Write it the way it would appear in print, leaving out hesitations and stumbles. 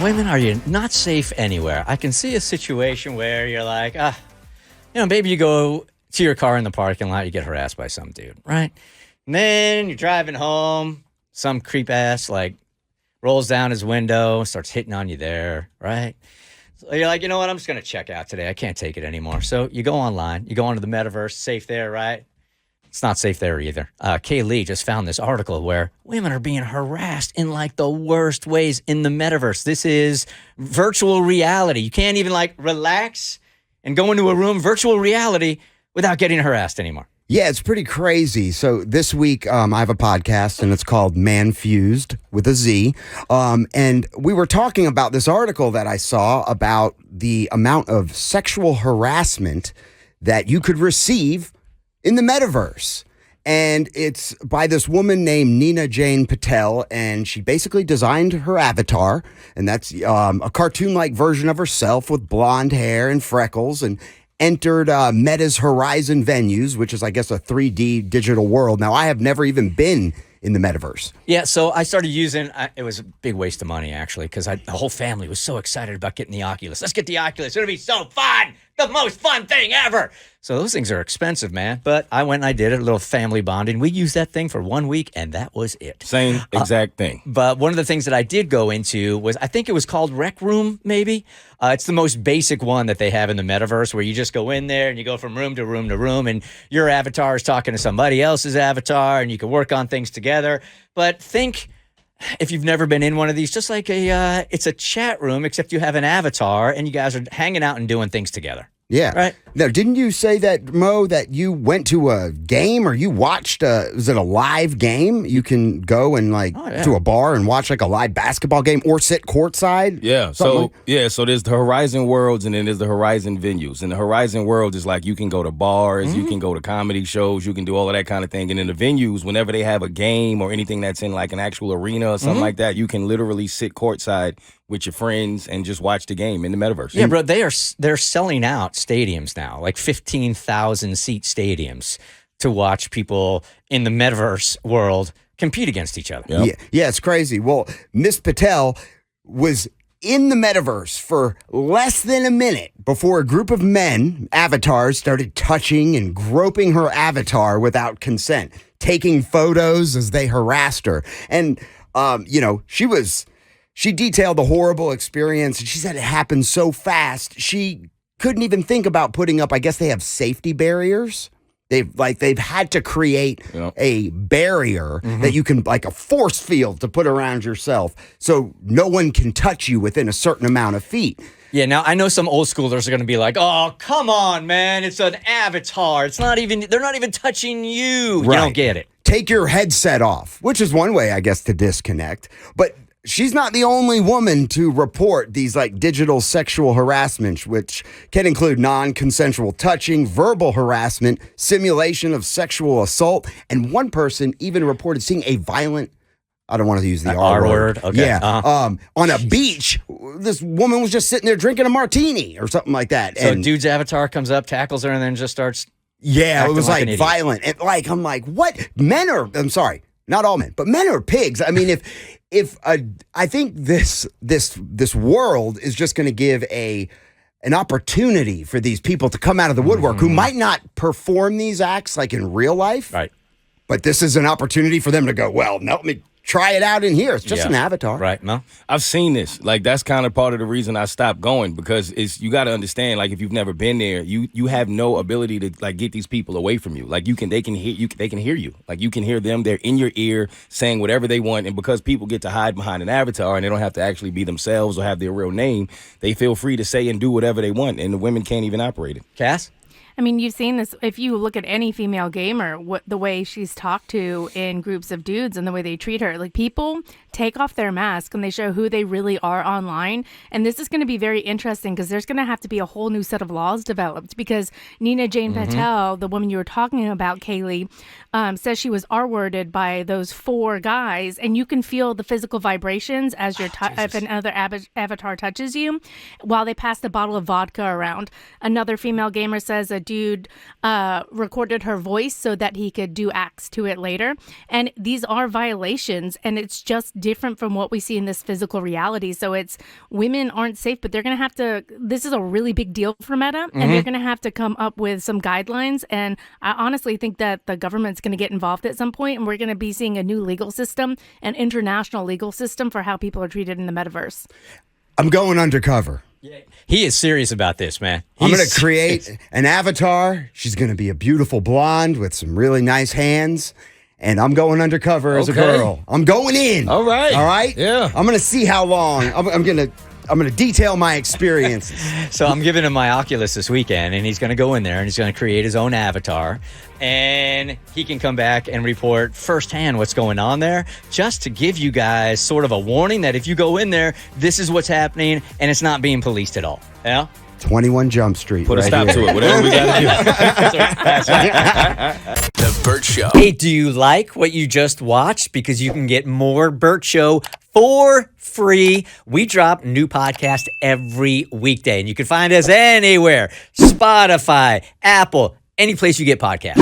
Women, are you not safe anywhere? I can see a situation where you're like, maybe you go to your car in the parking lot, you get harassed by some dude, right? And then you're driving home, some creep ass rolls down his window, starts hitting on you there, right? So you're like, you know what? I'm just going to check out today. I can't take it anymore. So you go online, you go onto the Metaverse, safe there, right? It's not safe there either. Kaylee just found this article where women are being harassed in the worst ways in the Metaverse. This is virtual reality. You can't even relax and go into a room, virtual reality, without getting harassed anymore. Yeah, it's pretty crazy. So this week, I have a podcast, and it's called Man Fused with a Z. And we were talking about this article that I saw about the amount of sexual harassment that you could receive in the Metaverse. And it's by this woman named Nina Jane Patel, and she basically designed her avatar, and that's a cartoon-like version of herself with blonde hair and freckles, and entered Meta's Horizon venues, which is, I guess, a 3D digital world. Now, I have never even been in the Metaverse. Yeah, so I started using, it was a big waste of money, actually, because the whole family was so excited about getting the Oculus. Let's get the Oculus. It'll be so fun. The most fun thing ever. So those things are expensive, man. But I went and I did it, a little family bonding. We used that thing for 1 week, and that was it. Same exact thing. But one of the things that I did go into was, I think it was called Rec Room, maybe. It's the most basic one that they have in the Metaverse, where you just go in there and you go from room to room to room, and your avatar is talking to somebody else's avatar, and you can work on things together. But think, if you've never been in one of these, just like it's a chat room, except you have an avatar, and you guys are hanging out and doing things together. Yeah. Right. Now, didn't you say that, Mo, that you went to a game or you watched, was it a live game? You can go and to a bar and watch a live basketball game or sit courtside? Yeah. So there's the Horizon Worlds and then there's the Horizon venues. And the Horizon World is you can go to bars, you can go to comedy shows, you can do all of that kind of thing. And in the venues, whenever they have a game or anything that's in an actual arena or something like that, you can literally sit courtside with your friends and just watch the game in the Metaverse. Yeah, bro, they're selling out stadiums now, 15,000 seat stadiums, to watch people in the Metaverse world compete against each other. Yep. Yeah, it's crazy. Well, Miss Patel was in the Metaverse for less than a minute before a group of men, avatars, started touching and groping her avatar without consent, taking photos as they harassed her. And, she detailed the horrible experience, and she said it happened so fast, she couldn't even think about putting up, I guess they have safety barriers. They've had to create a barrier that you can, a force field to put around yourself so no one can touch you within a certain amount of feet. Yeah, now I know some old schoolers are going to be like, oh, come on, man, it's an avatar. They're not even touching you. Right. You don't get it. Take your headset off, which is one way, I guess, to disconnect. But she's not the only woman to report these digital sexual harassment, which can include non-consensual touching, verbal harassment, simulation of sexual assault, and one person even reported seeing a violent, I don't want to use the R word. Okay. Yeah. On a beach, this woman was just sitting there drinking a martini or something like that. So a dude's avatar comes up, tackles her, and then just starts. Yeah, it was an violent. And I'm like, what? I'm sorry, not all men, but men are pigs. I mean, I think this world is just going to give an opportunity for these people to come out of the woodwork who might not perform these acts in real life. Right. But this is an opportunity for them to go, well, no, let me try it out in here. It's just an avatar. Right, no? I've seen this. That's kind of part of the reason I stopped going, because you got to understand, if you've never been there, you have no ability to get these people away from you. They can hear you. You can hear them. They're in your ear saying whatever they want, and because people get to hide behind an avatar and they don't have to actually be themselves or have their real name, they feel free to say and do whatever they want, and the women can't even operate it. Cass? I mean, you've seen this. If you look at any female gamer, the way she's talked to in groups of dudes and the way they treat her, people take off their mask and they show who they really are online. And this is going to be very interesting because there's going to have to be a whole new set of laws developed, because Nina Jane Patel, the woman you were talking about, Kaylee, says she was R-worded by those 4 guys, and you can feel the physical vibrations as if another avatar touches you while they pass the bottle of vodka around. Another female gamer says a dude recorded her voice so that he could do acts to it later. And these are violations, and it's just different from what we see in this physical reality. So it's women aren't safe, but they're going to have to, this is a really big deal for Meta, and they're going to have to come up with some guidelines. And I honestly think that the government's going to get involved at some point, and we're going to be seeing a new legal system, an international legal system for how people are treated in the metaverse. I'm going undercover. He is serious about this, man. I'm going He's to create an avatar. She's going to be a beautiful blonde with some really nice hands. And I'm going undercover as a Okay. girl. I'm going in. All right. All right? Yeah. I'm going to see how long. I'm going to detail my experiences. So I'm giving him my Oculus this weekend, and he's going to go in there and he's going to create his own avatar, and he can come back and report firsthand what's going on there, just to give you guys sort of a warning that if you go in there, this is what's happening, and it's not being policed at all. Yeah. 21 Jump Street. Put a right stop here. to it. Whatever we got to do. The Bert Show. Hey, do you like what you just watched? Because you can get more Bert Show for free. We drop new podcast every weekday, and you can find us anywhere: Spotify, Apple, any place you get podcasts.